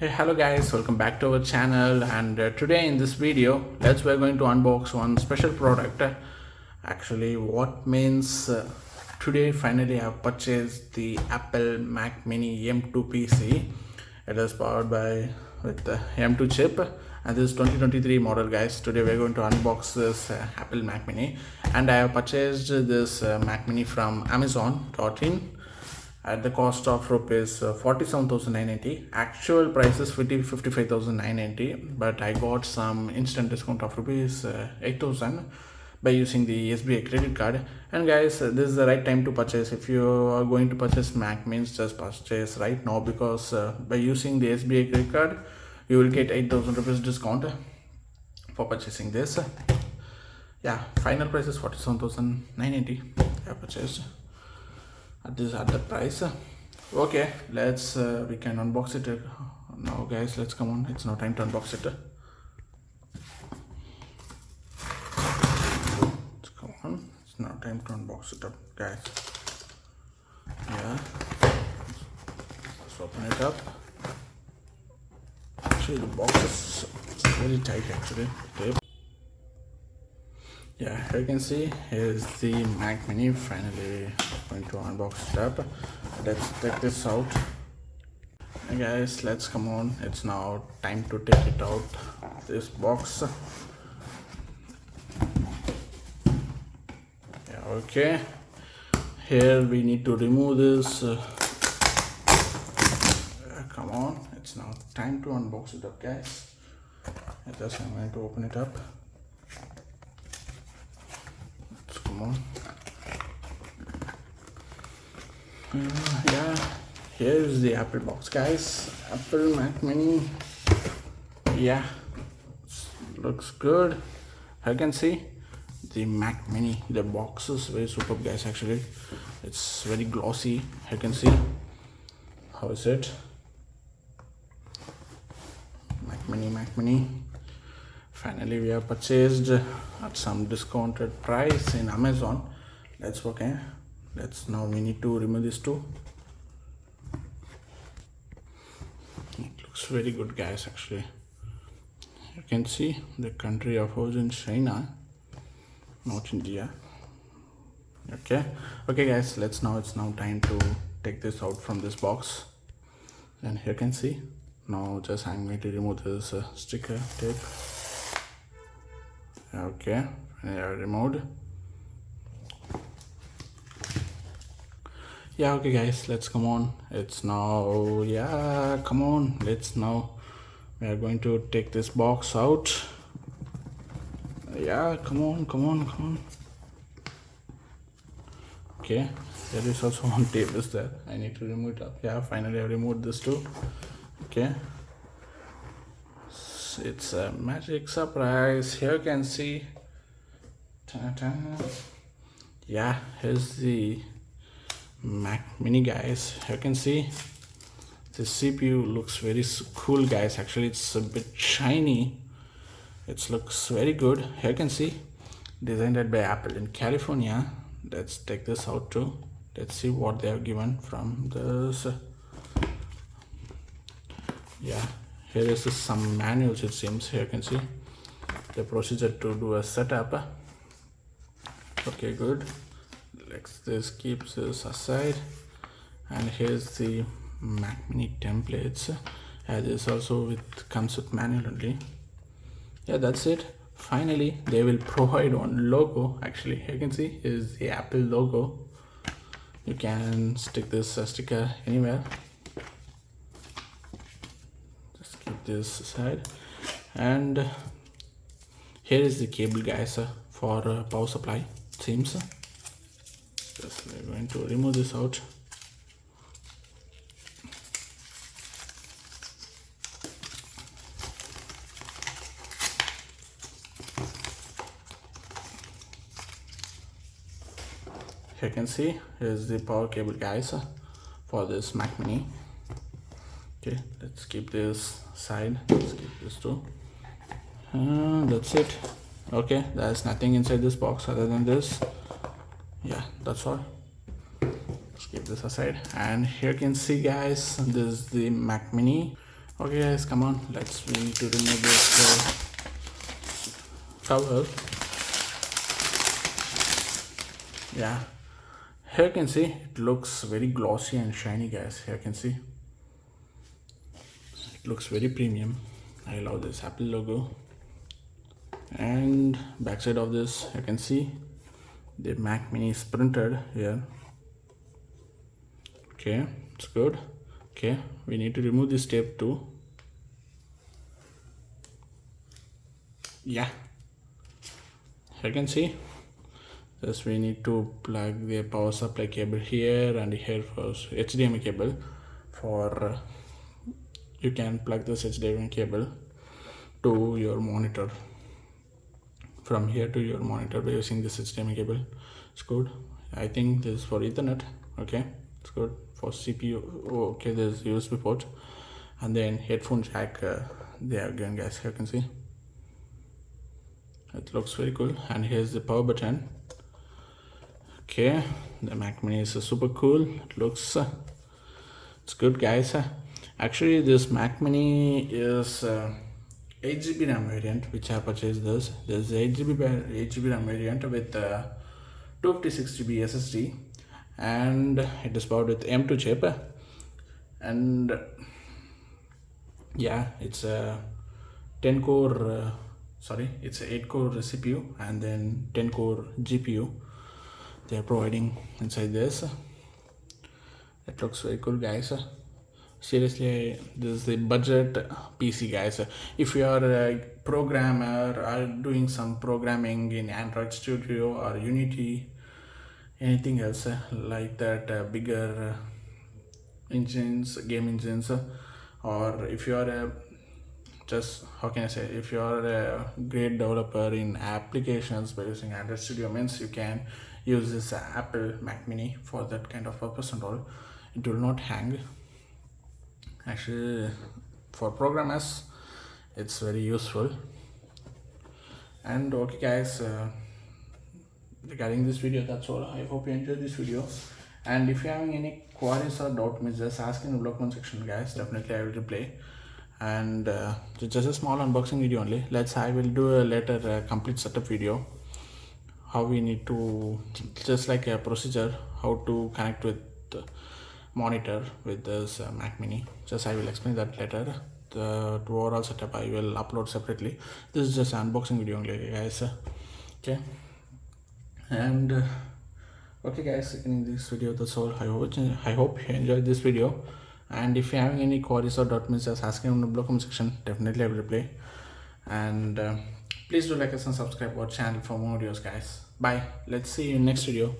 Hey, hello guys, welcome back to our channel. And today in this video we're going to unbox one special product. Actually what means today finally I have purchased the Apple Mac Mini M2 PC. It is powered by with the M2 chip, and this is 2023 model guys. Today we're going to unbox this Apple Mac Mini, and I have purchased this Mac Mini from Amazon.in at the cost of rupees 47,990. Actual price is 55,990, but I got some instant discount of rupees 8,000 by using the SBI credit card. And guys, this is the right time to purchase. If you are going to purchase Mac, means just purchase right now, because by using the SBI credit card you will get 8,000 rupees discount for purchasing this. Yeah, final price is 47,990. I purchased at the price. Okay, let's we can unbox it now guys. Let's come on, it's now time to unbox it. Come on, it's now time to unbox it up guys. Yeah, let's open it up. Actually the box is very tight actually. Tape. Yeah, here you can see, here's the Mac Mini. Finally going to unbox it up. Let's take this out. And guys, let's come on, it's now time to take it out, this box. Yeah, okay, here we need to remove this. Come on, it's now time to unbox it up guys. I'm going to open it up. Come on. Yeah, here's the Apple box guys. Apple Mac Mini. Yeah, looks good. I can see the Mac Mini, the box is very superb guys. Actually it's very glossy. I can see. How is it? Mac Mini. Finally we have purchased at some discounted price in Amazon. Let's okay, now we need to remove this too. It looks very good guys. Actually you can see the country of origin China, not India. Okay guys, it's now time to take this out from this box. And here you can see, now just I'm going to remove this sticker tape. Okay, removed. Yeah, okay guys, let's come on, it's now, yeah, come on, let's now we are going to take this box out. Yeah, come on. Okay, there is also one tape is there, I need to remove it up. Yeah, finally I removed this too. Okay, it's a magic surprise. Here you can see. Ta-ta. Yeah, here's the Mac Mini guys. Here you can see the CPU looks very cool guys. Actually it's a bit shiny. It looks very good. Here you can see, designed by Apple in California. Let's take this out too. Let's see what they have given from this. Yeah, here is some manuals. It seems here you can see the procedure to do a setup. Okay, good. Let's keep this aside. And here's the Mac Mini templates. This also comes with manual only. Yeah, that's it. Finally they will provide one logo. Actually here you can see is the Apple logo. You can stick this sticker anywhere. Keep this aside. And here is the cable guys for power supply. Seems just we're going to remove this out. Here you can see here's the power cable guys for this Mac Mini. Okay, let's keep this side. Let's keep this too. That's it. Okay, there's nothing inside this box other than this. Yeah, that's all. Let's keep this aside. And here you can see guys, this is the Mac Mini. Okay guys, come on, we need to remove this cover. Yeah, here you can see it looks very glossy and shiny guys. Here you can see it looks very premium. I love this Apple logo. And backside of this you can see the Mac Mini is printed here. Okay, it's good. Okay, we need to remove this tape too. Yeah, you can see this. We need to plug the power supply cable here and here for HDMI cable. For you can plug this HDMI cable to your monitor, from here to your monitor by using this HDMI cable. It's good. I think this is for Ethernet. Okay, it's good. For CPU, okay, there's USB port, and then headphone jack there again guys. Here you can see it looks very cool. And here's the power button. Okay, the Mac Mini is super cool. It looks it's good guys. Actually this Mac Mini is 8GB RAM variant, which I purchased this. There's 8GB RAM variant with 256GB SSD, and it is powered with M2 chip. And yeah, it's a 10 core it's a 8 core CPU and then 10 core GPU they are providing inside this. It looks very cool guys. Seriously, this is the budget PC guys. If you are a programmer or doing some programming in Android Studio or Unity, anything else like that, bigger engines, game engines, or if you are a just how can I say, if you are a great developer in applications by using Android Studio, means you can use this Apple Mac Mini for that kind of purpose and all. It will not hang. Actually, for programmers it's very useful. And okay guys, regarding this video, that's all. I hope you enjoyed this video, and if you're having any queries or doubt, just ask in the blog comment section guys. Definitely I will reply. And it's just a small unboxing video only. I will do a later complete setup video, how we need to, just like a procedure, how to connect with the monitor with this Mac Mini. Just I will explain that later. The overall setup I will upload separately. This is just an unboxing video only guys. Okay, and okay guys, in this video that's all. I hope you enjoyed this video, and if you're having any queries or doubts, just ask in the blog comment section. Definitely I will reply. And please do like us and subscribe our channel for more videos guys. Bye, let's see you in next video.